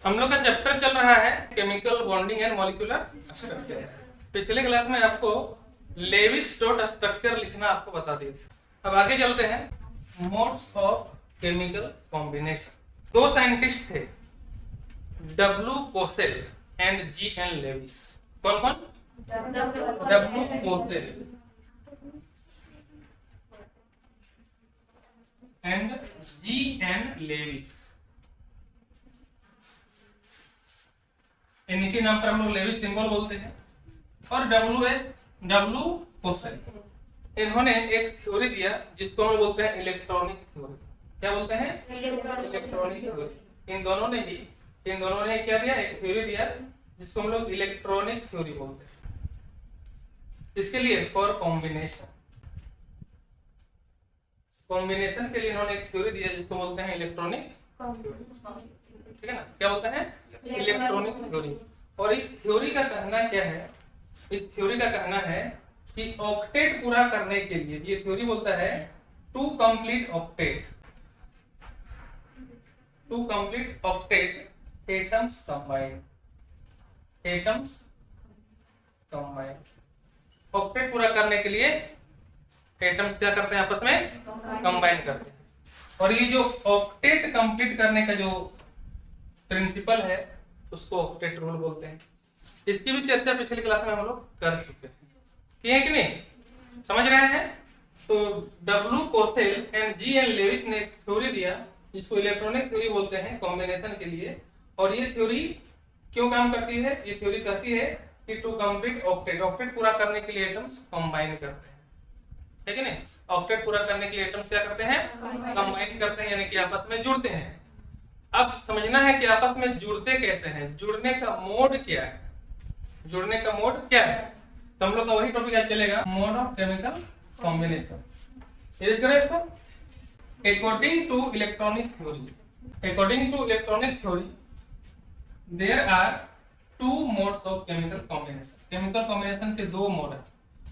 हम लोग का चैप्टर चल रहा है chemical bonding and molecular structure. पिछले क्लास में आपको लेविस डॉट स्ट्रक्चर लिखना आपको बता दिया। अब आगे चलते हैं मोड्स ऑफ केमिकल कॉम्बिनेशन। दो साइंटिस्ट थे, W Kossel and G N Lewis. कौन कौन? W Kossel and G N Lewis. इनके नाम पर हम लोग लेविस सिंबल बोलते हैं। और डब्ल्यू पोसेल, इन्होंने एक थ्योरी दिया जिसको हम बोलते हैं इलेक्ट्रॉनिक थ्योरी। क्या बोलते हैं? Electronic theory. इन दोनों ने क्या दिया? एक थ्योरी दिया जिसको हम लोग इलेक्ट्रॉनिक थ्योरी बोलते हैं। इसके लिए फॉर कॉम्बिनेशन के लिए इन्होंने एक थ्योरी दिया जिसको बोलते हैं इलेक्ट्रॉनिक, ठीक है ना? क्या बोलते हैं? Electronic theory. और इस थ्योरी का कहना क्या है? इस थ्योरी का कहना है कि ऑक्टेट पूरा करने के लिए, ये थ्योरी बोलता है to complete octet atoms combine. Octet पूरा करने के लिए एटम्स क्या करते हैं? आपस में कंबाइन करते हैं। और ये जो ऑक्टेट कंप्लीट करने का जो प्रिंसिपल है उसको ऑक्टेट रूल बोलते हैं। इसकी भी चर्चा पिछली क्लास में हम लोग कर चुके हैं, किए हैं कि नहीं? समझ रहे हैं? तो W Kossel and G N Lewis ने एक थ्योरी दिया जिसको इलेक्ट्रॉनिक थ्योरी बोलते हैं कॉम्बिनेशन के लिए। और ये थ्योरी क्यों काम करती है? ये थ्योरी कहती है कि टू कंप्लीट ऑक्टेट पूरा करने के लिए एटम्स कंबाइन करते हैं, है कि नहीं? ऑक्टेट पूरा करने के लिए एटम्स क्या करते हैं? कंबाइन करते हैं, यानी कि आपस में जुड़ते हैं। अब समझना है कि आपस में जुड़ते कैसे हैं, जुड़ने का मोड क्या है, तो हम लोग का वही टॉपिक आज चलेगा, mode of chemical combination. Use करें इसको। According to electronic theory there are two modes of chemical combination. Chemical combination के दो मोड है।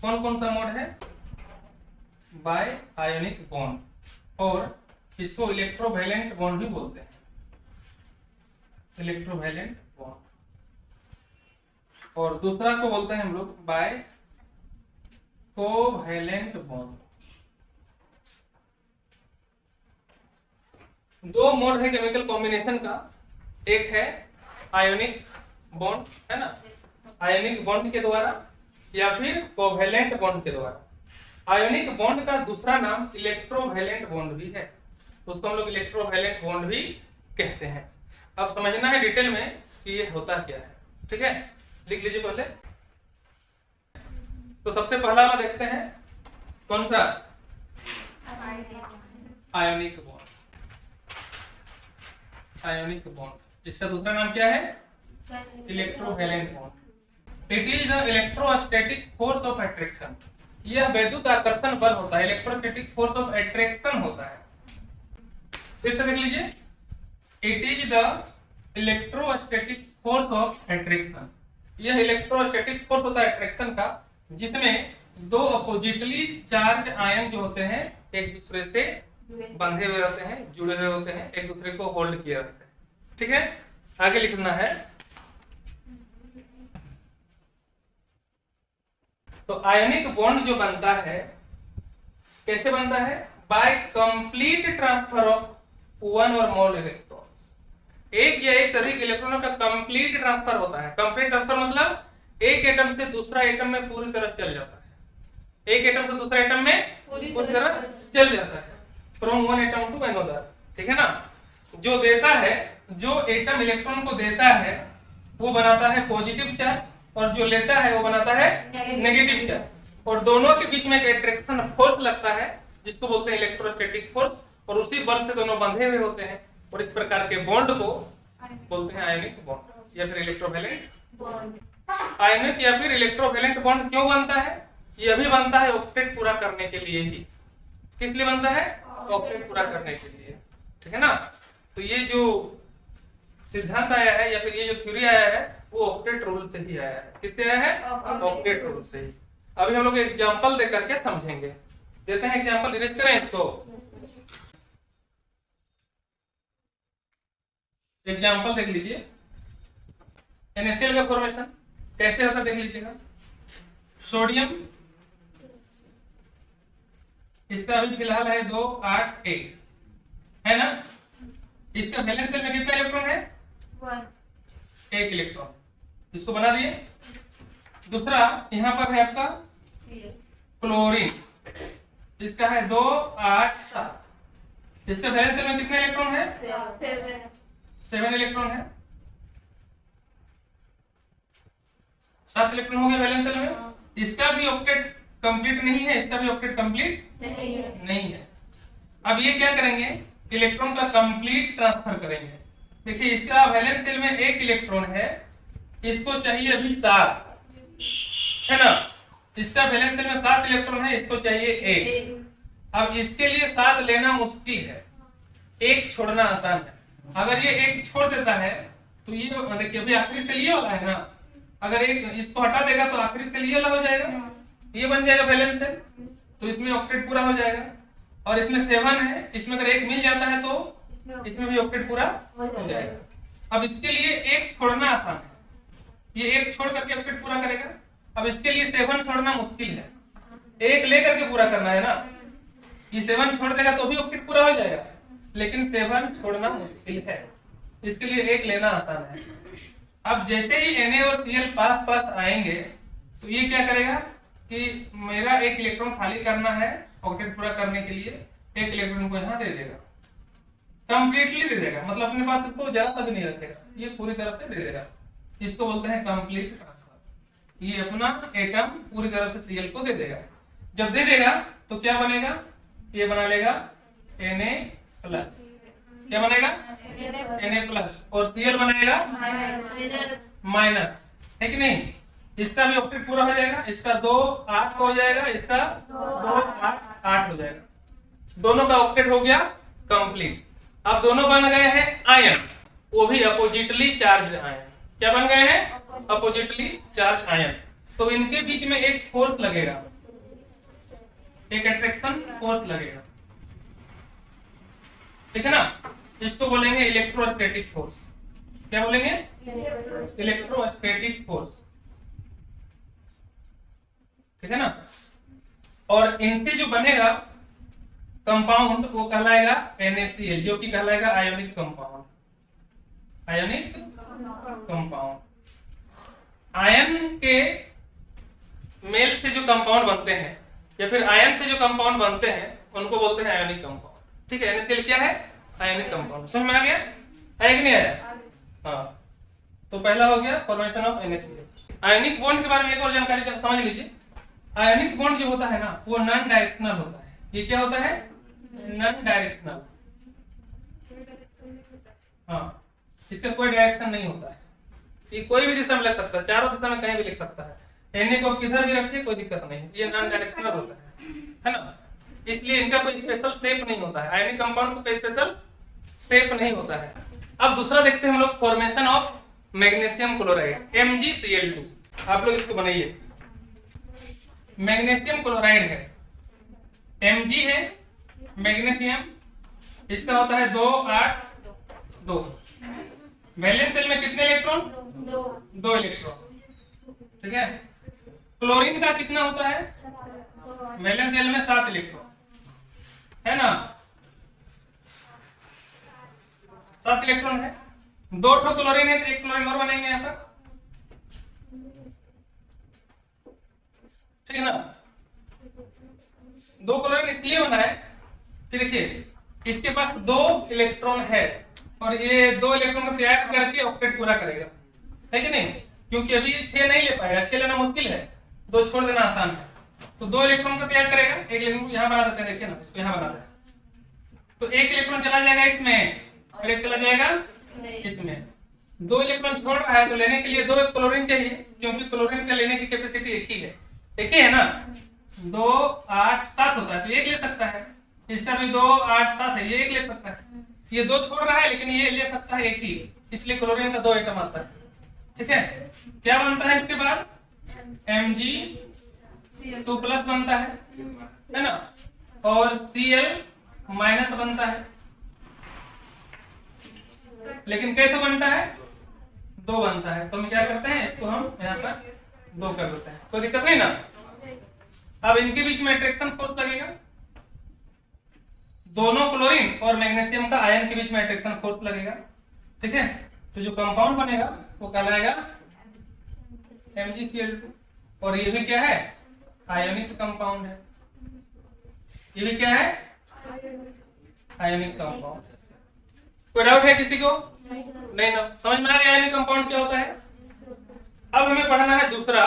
कौन कौन सा मोड है? बाय आयोनिक बॉन्ड, और इसको इलेक्ट्रोवैलेंट बॉन्ड भी बोलते हैं। Electrovalent bond. और दूसरा को बोलते हैं हम लोग बाय कोवैलेंट बॉन्ड। दो मोड है केमिकल कॉम्बिनेशन का। एक है आयोनिक बॉन्ड, है ना, आयोनिक बॉन्ड के द्वारा, या फिर कोवैलेंट बॉन्ड के द्वारा। आयोनिक बॉन्ड का दूसरा नाम इलेक्ट्रोवैलेंट बॉन्ड भी है, उसको हम लोग इलेक्ट्रोवैलेंट बॉन्ड भी कहते हैं। अब समझना है डिटेल में कि ये होता क्या है, ठीक है? लिख लीजिए पहले। तो सबसे पहला वाला देखते हैं, कौन सा? Ionic bond. इसका दूसरा नाम क्या है? Electrovalent bond. It is the electrostatic force of attraction. यह वैद्युत आकर्षण बल होता है, इलेक्ट्रोस्टैटिक फोर्स ऑफ अट्रैक्शन होता है। फिर से देख लीजिए, it is the electrostatic force of attraction. यह इलेक्ट्रोस्टैटिक फोर्स होता है अट्रैक्शन का, जिसमें दो अपोजिटली चार्ज आयन जो होते हैं एक दूसरे से बंधे हुए रहते हैं, जुड़े हुए होते हैं, एक दूसरे को होल्ड किए रहते हैं, ठीक है? आगे लिखना है। तो आयनिक बॉन्ड जो बनता है कैसे बनता है? By complete transfer of one और मोर इलेक्ट्रॉन्स। एक या एक से अधिक इलेक्ट्रॉनों का कंप्लीट ट्रांसफर होता है। कंप्लीट ट्रांसफर मतलब एक एटम से दूसरा एटम में पूरी तरह चल जाता है। एक एटम से दूसरा एटम में पूरी तरह चल जाता है, from one atom to another, ठीक है ना? जो देता है, जो एटम इलेक्ट्रॉन को देता है वो बनाता है पॉजिटिव चार्ज, और जो लेता है वो बनाता है नेगेटिव चार्ज। और दोनों के बीच में एक अट्रैक्शन फोर्स लगता है जिसको बोलते हैं इलेक्ट्रोस्टैटिक फोर्स, और उसी बल से दोनों बंधे हुए होते हैं। और इस प्रकार के बॉन्ड को बोलते हैं आयनिक बॉन्ड या फिर इलेक्ट्रोवैलेंट बॉन्ड। आयनिक या फिर इलेक्ट्रोवैलेंट बॉन्ड क्यों बनता है? यह भी बनता है ऑक्टेट पूरा करने के लिए ही। किस लिए बनता है? ऑक्टेट पूरा करने के लिए, ठीक है ना? तो ये जो सिद्धांत आया है या फिर ये जो थ्योरी आया है वो ऑक्टेट रूल से ही आया है। किससे आया है? ऑक्टेट रूल से ही। अभी हम लोग एग्जांपल देकर के समझेंगे। देते हैं एग्जांपल, इरेज करें इसको। एग्जांपल देख लीजिए। NaCl का फॉर्मेशन कैसे होता है देख लीजिएगा। सोडियम, इसका अभी फिलहाल है 2 8 1 है ना। इसका वैलेंस शेल में कितना इलेक्ट्रॉन है? 1 इलेक्ट्रॉन, इसको बना दिए। दूसरा यहाँ पर है आपका क्लोरीन, इसका है 2 8 7, इसका वैलेंस शेल में कितने इलेक्ट्रॉन है? 7 इलेक्ट्रॉन है। 7 इलेक्ट्रॉन हो गया वैलेंस शेल में। इसका भी ऑक्टेट कंप्लीट नहीं है, इसका भी ऑक्टेट कंप्लीट नहीं है। अब ये क्या करेंगे, इलेक्ट्रॉन का कंप्लीट ट्रांसफर करेंगे। देखिए इसका वैलेंस शेल में 1 इलेक्ट्रॉन है, इसको चाहिए अभी 7 है ना। इसका वैलेंस शेल में 7 इलेक्ट्रॉन है, इसको चाहिए 1। अब इसके लिए 7 लेना मुश्किल है, 1 छोड़ना आसान है। अगर ये 1 छोड़ देता है तो ये देखिए अभी आखिरी शेल ये वाला है ना, अगर एक इसको हटा देगा तो आखिरी शेल ये वाला हो जाएगा, ये बन जाएगा वैलेंस शेल, तो इसमें ऑक्टेट पूरा हो जाएगा। और इसमें 7 है, इसमें अगर 1 मिल जाता है तो इसमें भी ऑक्टेट पूरा हो जाएगा। अब इसके लिए 1 छोड़ना आसान है, ये 1 छोड़ करके ऑक्टेट पूरा करेगा। अब इसके लिए 7 छोड़ना मुश्किल है, 1 लेकर के पूरा करना है ना। ये 7 छोड़ देगा तो भी ऑक्टेट पूरा हो जाएगा, लेकिन 7 छोड़ना मुश्किल है, इसके लिए 1 लेना आसान है। अब जैसे ही Na और Cl पास पास आएंगे तो ये क्या करेगा कि मेरा 1 इलेक्ट्रॉन खाली करना है ऑक्टेट पूरा करने के लिए, 1 इलेक्ट्रॉन को यहाँ दे देगा, कंप्लीटली दे देगा, मतलब अपने पास इसको जरा सा भी नहीं रखेगा, ये पूरी तरह से दे देगा। इसको बोलते हैं कंप्लीट ट्रांसफर। ये अपना एटम पूरी तरह से Cl को दे देगा। जब दे देगा तो क्या बनेगा, ये बना लेगा Na+, क्या बनेगा Na+, और Cl बनाएगा माइनस, है कि नहीं। इसका भी ऑक्टेट पूरा हो जाएगा, इसका 2 8 हो जाएगा, इसका 2 8 8 हो जाएगा, दोनों का ऑक्टेट हो गया कंप्लीट। अब दोनों बन गए हैं आयन, वो भी अपोजिटली चार्ज आयन। क्या बन गए हैं? Oppositely charge ion. तो इनके बीच में एक फोर्स लगेगा, एक अट्रैक्शन फोर्स लगेगा, ठीक है ना। इसको बोलेंगे इलेक्ट्रोस्टैटिक फोर्स। क्या बोलेंगे? इलेक्ट्रोस्टैटिक फोर्स, ठीक है ना। और इनसे जो बनेगा कंपाउंड वो कहलाएगा NaCl, जो कि कहलाएगा ionic compound. Ionic compound, ion के मेल से जो कंपाउंड बनते हैं या फिर आयन से जो कंपाउंड बनते हैं उनको बोलते हैं आयोनिक कंपाउंड, ठीक है। NaCl क्या है? Ionic compound. समझ में आ गया? है कि नहीं आया? हाँ, तो पहला हो गया formation of NaCl। Ionic bond के बारे में एक और जानकारी समझ लीजिए। आयोनिक बॉन्ड जो होता है ना वो नॉन डायरेक्शनल होता है। ये क्या होता है? Non directional. हाँ, इसका कोई डायरेक्शन नहीं होता है, ये कोई भी दिशा में लग सकता है, चारों दिशा में कहीं भी लिख सकता है। Na को किधर भी रखिए कोई दिक्कत नहीं है, ये नॉन डायरेक्शनल होता है ना। इसलिए इनका कोई स्पेशल शेप नहीं होता है, आयोनिक कंपाउंड को कोई स्पेशल शेप नहीं होता है। अब दूसरा देखते हैं हम लोग, formation of magnesium chloride MgCl2। आप लोग इसको बनाइए। मैग्नीशियम क्लोराइड है, Mg है मैग्नीशियम, इसका होता है 2 8 2। वैलेंस शेल में कितने इलेक्ट्रॉन? 2 इलेक्ट्रॉन, ठीक है। क्लोरीन का कितना होता है? वैलेंस शेल में 7 इलेक्ट्रॉन, है ना। 7 इलेक्ट्रॉन है, 2 ठो क्लोरीन है तो 1 क्लोरीन और बनेंगे यहाँ पर, ठीक है ना। 2 क्लोरीन इसलिए बना है कि देखिए इसके पास 2 इलेक्ट्रॉन है और ये 2 इलेक्ट्रॉन का त्याग करके ऑक्टेट पूरा करेगा, है कि नहीं। क्योंकि अभी ये 6 नहीं ले पाएगा, 6 लेना मुश्किल है, 2 छोड़ देना आसान है। तो 2 इलेक्ट्रॉन का त्याग करेगा, 1 इलेक्ट्रॉन यहाँ बना देते हैं, देखिए ना, इसको यहाँ बनाते हैं। तो 1 इलेक्ट्रॉन चला जाएगा इसमें और 1 चला जाएगा इसमें। 2 इलेक्ट्रॉन छोड़ रहा है तो लेने के लिए 2 क्लोरीन चाहिए, क्योंकि क्लोरीन का लेने की कैपेसिटी एक ही है ना। 2 8 7 होता है तो 1 ले सकता है, इसका भी 2 8 7 है, ये 1 ले सकता है। ये 2 छोड़ रहा है लेकिन ये ले सकता है 1 ही, इसलिए क्लोरीन का 2 एटम आता है, ठीक है। क्या बनता है इसके बाद? Mg2+ बनता है ना, और Cl- बनता है। लेकिन कैसे बनता है? 2 बनता है। तो हम क्या करते हैं, इसको हम यहाँ पर 2 कर देते हैं, कोई दिक्कत नहीं ना। अब इनके बीच में अट्रैक्शन फोर्स लगेगा, दोनों क्लोरीन और मैग्नीशियम का आयन के बीच में अट्रैक्शन फोर्स लगेगा, ठीक है। तो जो कंपाउंड बनेगा वो कहलाएगा MgCl2। और ये भी क्या है, आयोनिक कंपाउंड है। ये भी क्या है, आयोनिक कंपाउंड। कोई डाउट है किसी को? नहीं ना, समझ में आ गया आयोनिक कंपाउंड क्या होता है। अब हमें पढ़ना है दूसरा,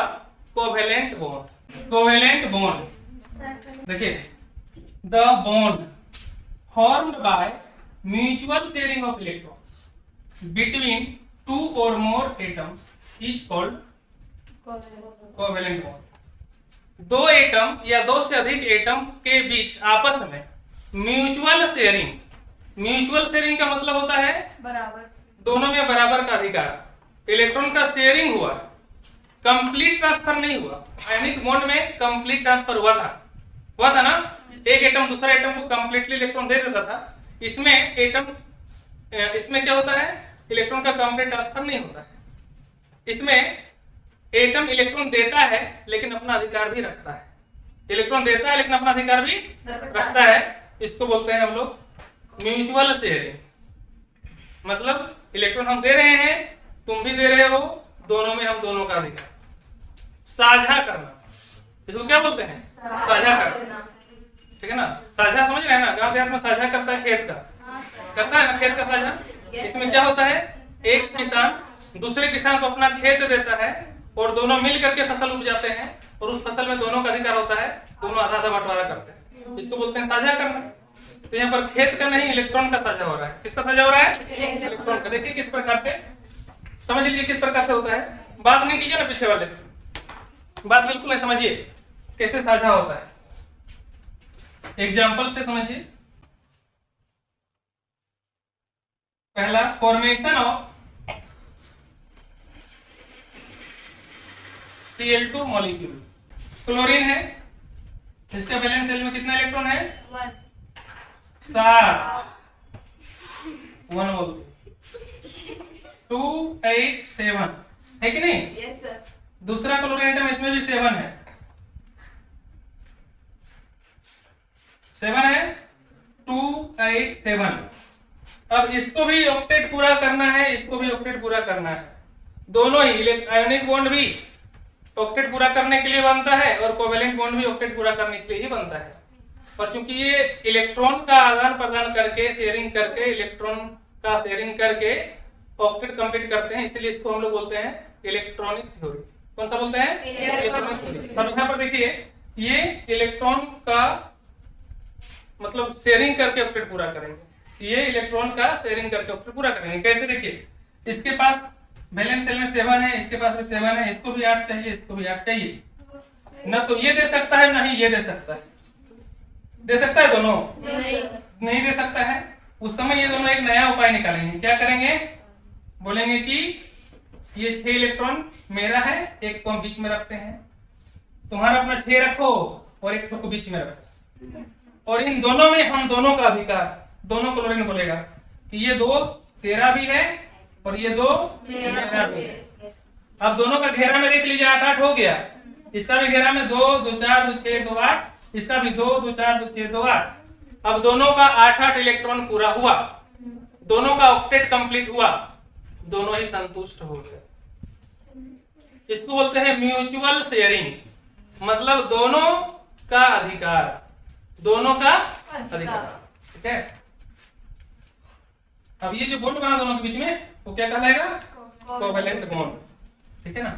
कोवेलेंट बॉन्ड। कोवेलेंट बॉन्ड देखिए, the bond formed by mutual sharing of electrons between 2 or more atoms is called covalent bond। 2 atom या 2 से अधिक एटम के बीच आपस में म्यूचुअल शेयरिंग, म्यूचुअल शेयरिंग का मतलब होता है बराबर, दोनों में बराबर का अधिकार। इलेक्ट्रॉन का शेयरिंग हुआ, कंप्लीट ट्रांसफर नहीं हुआ। आयनिक बॉन्ड में कंप्लीट ट्रांसफर हुआ था ना, एक एटम दूसरा एटम को कंप्लीटली इलेक्ट्रॉन दे देता था। इसमें इसमें क्या होता है, इलेक्ट्रॉन का कंप्लीट ट्रांसफर नहीं होता है। इसमें एटम इलेक्ट्रॉन देता है लेकिन अपना अधिकार भी रखता है। इलेक्ट्रॉन देता है लेकिन अपना अधिकार भी रखता है। इसको बोलते हैं हम लोग म्यूचुअल शेयरिंग। मतलब इलेक्ट्रॉन हम दे रहे हैं, तुम भी दे रहे हो, दोनों में हम दोनों का अधिकार। साझा करना, इसको क्या बोलते हैं, साझा करना, ठीक है ना। साझा समझ रहे हैं ना, गांव देहात में साझा करता है खेत का, करता है ना खेत का साझा। इसमें क्या होता है, एक किसान दूसरे किसान को अपना खेत देता है और दोनों मिल करके फसल उपजाते हैं और उस फसल में दोनों का अधिकार होता है, दोनों आधा आधा बंटवारा करते हैं। इसको बोलते हैं साझा करना। तो यहाँ पर खेत का नहीं, इलेक्ट्रॉन का साझा हो रहा है। किसका साझा हो रहा है, इलेक्ट्रॉन का। देखिए किस प्रकार से, समझ लीजिए किस प्रकार से होता है। बात नहीं कीजिए ना पीछे वाले, बात बिल्कुल नहीं, समझिए कैसे साझा होता है। एग्जाम्पल से समझिए। पहला, formation of Cl2 molecule. Chlorine है, इसका वैलेंस शेल में कितना इलेक्ट्रॉन है, 7। 1 बोल 2 8 7 है कि नहीं। Yes sir. दूसरा क्लोरीन एटम, इसमें भी 7 है, 7 है, 2 8 7। अब इसको भी ऑक्टेट पूरा करना है, इसको भी ऑक्टेट पूरा करना है। दोनों ही आयोनिक बॉन्ड भी ऑक्टेट पूरा करने के लिए बनता है और कोवेलेंट बॉन्ड भी ऑक्टेट पूरा करने के लिए ही बनता है। पर चूंकि ये इलेक्ट्रॉन का आदान प्रदान करके, शेयरिंग करके, इलेक्ट्रॉन का शेयरिंग करके ऑक्टेट कंप्लीट करते हैं, इसलिए इसको हम लोग बोलते हैं इलेक्ट्रॉनिक थ्योरी। कौन सा बोलते हैं, इलेक्ट्रॉनिक थ्योरी। सब यहाँ पर देखिए, ये इलेक्ट्रॉन का मतलब शेयरिंग करके ऑक्टेट पूरा करेंगे। ये इलेक्ट्रॉन का शेयरिंग करके ऑक्टेट पूरा करेंगे। कैसे, देखिए इसके पास वैलेंस शेल में 7 है, इसके पास भी 7 है, इसको भी 8 चाहिए, इसको भी 8 चाहिए। ना तो ये दे सकता है, ना ही ये दे सकता है। दे सकता है दोनों, नहीं दे सकता है। उस समय ये दोनों एक नया उपाय निकालेंगे। क्या करेंगे, बोलेंगे कि ये 6 इलेक्ट्रॉन मेरा है, एक को हम बीच में रखते हैं, तुम्हारा अपना 6 रखो और एक को बीच में रखो, और इन दोनों में हम दोनों का अधिकार। दोनों क्लोरीन बोलेगा कि ये 2 तेरा भी है और ये 2 मेरा भी है। अब दोनों का घेरा में देख लीजिए, 8 8 हो गया। इसका भी घेरा में 2 2 4 2 6 2 8, इसका भी 2 2 4 2 6 2 8। अब दोनों का 8 8 इलेक्ट्रॉन पूरा हुआ, दोनों का ऑक्टेट कंप्लीट हुआ, दोनों ही संतुष्ट हो गए। इसको बोलते हैं म्यूचुअल शेयरिंग, मतलब दोनों का अधिकार, दोनों का अधिकार, ठीक है। अब ये जो बॉन्ड बना दोनों के बीच में, वो क्या कहलाएगा, कोवेलेंट बॉन्ड, ठीक है ना।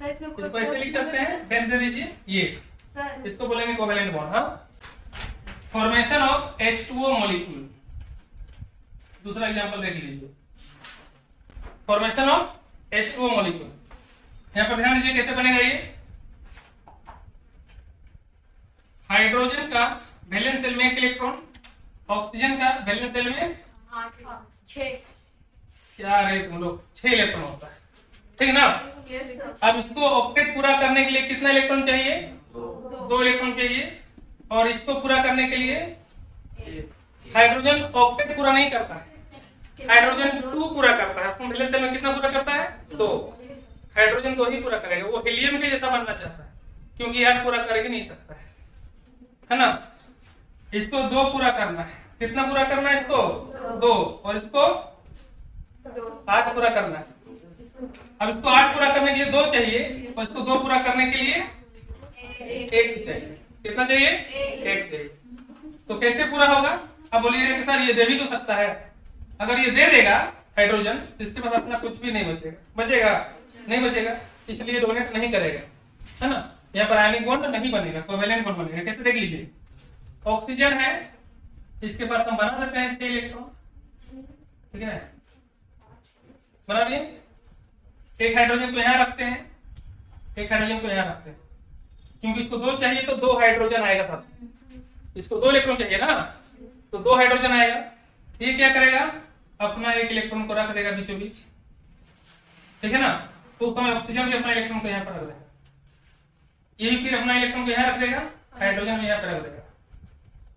इसको ऐसे लिख सकते हैं, डेट दे दीजिए, ये इसको बोलेंगे कोवेलेंट बॉन्ड। हाँ, फॉर्मेशन ऑफ H2O मॉलिक्यूल। दूसरा एग्जांपल देख लीजिए, फॉर्मेशन ऑफ H2O मॉलिक्यूल। यहाँ पर ध्यान दीजिए कैसे बनेगा ये। हाइड्रोजन का वैलेंस शेल में 1 इलेक्ट्रॉन, ऑक्सीजन का वैलेंस शेल में 6। क्या रे तुम लोग, 6 इलेक्ट्रॉन होता है, ठीक ना। अब इसको ऑक्टेट पूरा करने के लिए कितना इलेक्ट्रॉन चाहिए, 2 इलेक्ट्रॉन चाहिए। और इसको पूरा करने के लिए हाइड्रोजन ऑक्टेट पूरा नहीं करता है, हाइड्रोजन 2 पूरा करता है। उसमें वैलेंस सेल में कितना पूरा करता है? 2। हाइड्रोजन 2 ही पूरा करेगा। वो हीलियम के जैसा बनना चाहता है क्योंकि 8 पूरा कर ही नहीं सकता है ना। इसको 2 पूरा करना है। कितना पूरा करना है इसको? 2। और इसको 8 पूरा करना है। अब इसको 8 पूरा करने के लिए 2 चाहिए और इसको 2 पूरा करने के लिए 1 चाहिए। कितना चाहिए? 1 चाहिए। तो कैसे पूरा होगा? अब बोलिएगा कि सर ये दे भी तो सकता है। अगर ये दे देगा हाइड्रोजन तो इसके पास अपना कुछ भी नहीं बचेगा। बचेगा? नहीं बचेगा, इसलिए डोनेट नहीं करेगा, है ना। यहाँ पर आयनिक बॉन्ड नहीं बनेगा, कोवेलेंट बॉन्ड बनेगा। कैसे? देख लीजिए, ऑक्सीजन है, इसके पास हम बना देते हैं इसके इलेक्ट्रॉन, ठीक है, बना दिए। एक हाइड्रोजन को यहाँ रखते हैं, एक हाइड्रोजन को यहाँ रखते हैं, क्योंकि इसको 2 चाहिए तो 2 हाइड्रोजन आएगा साथ। इसको 2 इलेक्ट्रॉन चाहिए ना, तो 2 हाइड्रोजन आएगा। ये क्या करेगा? अपना एक इलेक्ट्रॉन को रख देगा बीचों बीच, ठीक है ना। तो उस समय ऑक्सीजन भी अपना इलेक्ट्रॉन को यहाँ पर रख देगा, ये भी फिर अपना इलेक्ट्रॉन को यहाँ रख देगा, हाइड्रोजन भी यहाँ पे रख देगा।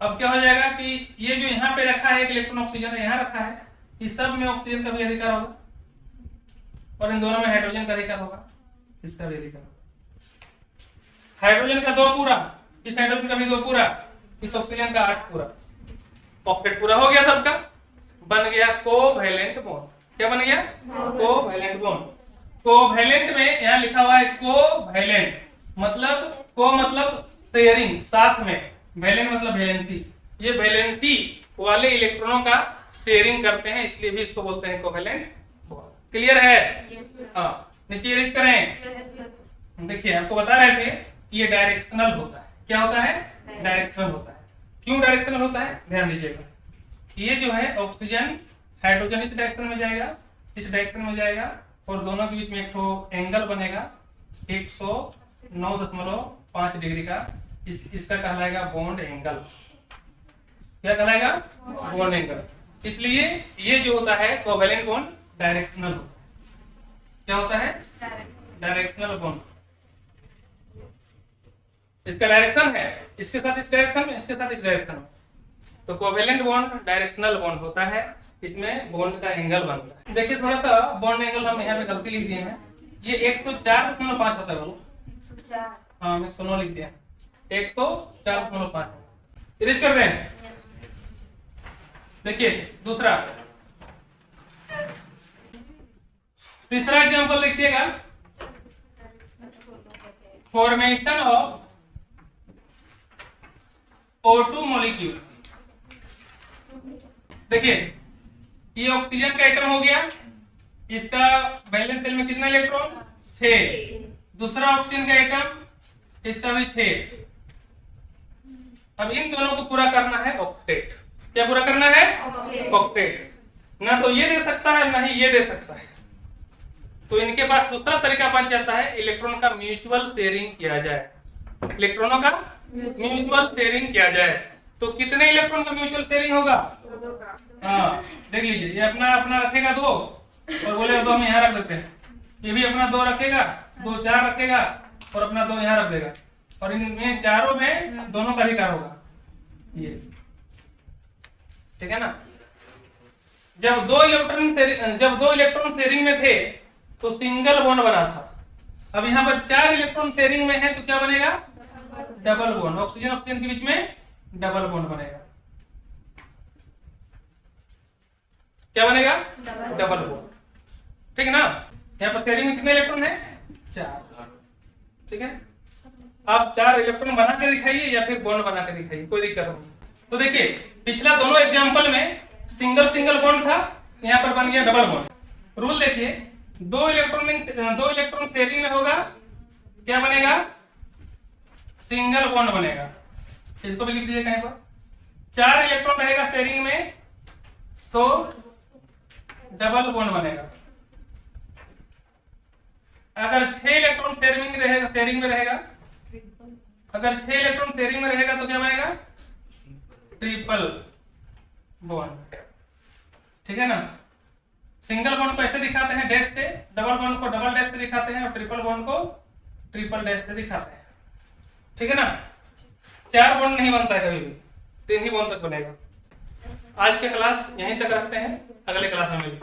अब क्या हो जाएगा कि ये जो यहाँ पे रखा है एक इलेक्ट्रॉन ऑक्सीजन यहाँ रखा है, इस सब में ऑक्सीजन का भी अधिकार होगा और इन दोनों में हाइड्रोजन का अधिकार होगा, इसका भी अधिकार होगा। हाइड्रोजन का 2 पूरा, इस हाइड्रोजन का भी 2 पूरा, इस ऑक्सीजन का 8 पूरा, ऑक्टेट पूरा हो गया सबका। बन गया कोवैलेंट बॉन्ड। क्या बन गया? Covalent bond. कोवैलेंट में यहाँ लिखा हुआ है कोवैलेंट, मतलब को मतलब शेयरिंग, साथ में, वैलेंट मतलब वैलेंसी। ये वैलेंसी वाले इलेक्ट्रॉनों का शेयरिंग करते हैं, इसलिए भी इसको बोलते हैं कोवैलेंट बॉन्ड। क्लियर है? हाँ, नीचे इरेज करें। देखिए आपको बता रहे थे कि ये डायरेक्शनल होता है। क्या होता है? डायरेक्शनल होता है। क्यों डायरेक्शनल होता है? ध्यान दीजिएगा, ये जो है ऑक्सीजन हाइड्रोजन इस डायरेक्शन में जाएगा, इस डायरेक्शन में जाएगा और दोनों के बीच में एक तो एंगल बनेगा 109.5 डिग्री का। इसका कहलाएगा बॉन्ड एंगल। क्या कहलाएगा? Bond angle. इसलिए ये जो होता है कोवैलेंट बॉन्ड डायरेक्शनल होता है। क्या होता है? Directional bond. इसका डायरेक्शन है इसके साथ इस डायरेक्शन में, इसके साथ इस डायरेक्शन में। तो कोवैलेंट बॉन्ड डायरेक्शनल बॉन्ड होता है, इसमें बॉन्ड का एंगल बनता है। देखिए थोड़ा सा बॉन्ड एंगल हम यहाँ पे गलती लिख दिए हैं, ये 104.5 होता है बाबू। 104। हाँ, 109 लिख दिया, 104.5। इरेज कर दें। देखिए दूसरा, तीसरा एग्जांपल देखिएगा, फॉर्मेशन ऑफ O2 मॉलिक्यूल। देखिए ये ऑक्सीजन का एटम हो गया, इसका वैलेंस सेल में कितना इलेक्ट्रॉन? 6। दूसरा ऑक्सीजन का एटम, इसका भी 6। अब इन दोनों को पूरा करना है ऑक्टेट। क्या पूरा करना है? ऑक्टेट। ना तो ये दे सकता है ना ही ये दे सकता है, तो इनके पास दूसरा तरीका बन जाता है, इलेक्ट्रॉन का म्यूचुअल शेयरिंग किया जाए। इलेक्ट्रॉनों का म्यूचुअल शेयरिंग किया जाए। तो कितने इलेक्ट्रॉन का म्यूचुअल शेयरिंग होगा? 2 का। हाँ, देख लीजिए, ये अपना अपना रखेगा 2 और बोलेगा 2 हम यहाँ रख देते हैं। ये भी अपना 2 रखेगा, 2 4 रखेगा और अपना 2 यहाँ रख देगा, और इनमें चारों में दोनों का अधिकार होगा। ये ठीक है ना। जब 2 इलेक्ट्रॉन शेयरिंग में थे तो सिंगल बॉन्ड बना था। अब यहाँ पर 4 इलेक्ट्रॉन शेयरिंग में है तो क्या बनेगा? Double bond. ऑक्सीजन ऑक्सीजन के बीच में डबल बॉन्ड बनेगा। क्या बनेगा? Double bond. ठीक है ना। यहाँ पर शेयरिंग में कितने इलेक्ट्रॉन है? 4। ठीक है। आप 4 इलेक्ट्रॉन बना के दिखाइए या फिर बॉन्ड बना के दिखाइए, कोई दिक्कत नहीं। तो देखिए पिछला दोनों एग्जांपल में सिंगल सिंगल बॉन्ड था, यहाँ पर बन गया डबल बॉन्ड। रूल देखिए, 2 इलेक्ट्रॉन शेयरिंग में होगा, क्या बनेगा? सिंगल बॉन्ड बनेगा। इसको भी लिख दीजिए कहीं पर। 4 इलेक्ट्रॉन रहेगा शेयरिंग में तो डबल बॉन्ड बनेगा। अगर 6 इलेक्ट्रॉन शेयरिंग में रहेगा, अगर 6 इलेक्ट्रॉन शेयरिंग में रहेगा तो क्या बनेगा? Triple bond. ठीक है ना। सिंगल बॉन्ड को ऐसे दिखाते हैं डैश से, डबल बॉन्ड को डबल डैश से दिखाते हैं और ट्रिपल बॉन्ड को ट्रिपल डैश से दिखाते हैं। ठीक है ना। 4 बॉन्ड नहीं बनता है कभी भी, 3 ही बॉन्ड तक बनेगा। आज का क्लास यहीं तक रखते हैं, अगले क्लास में मिलते हैं।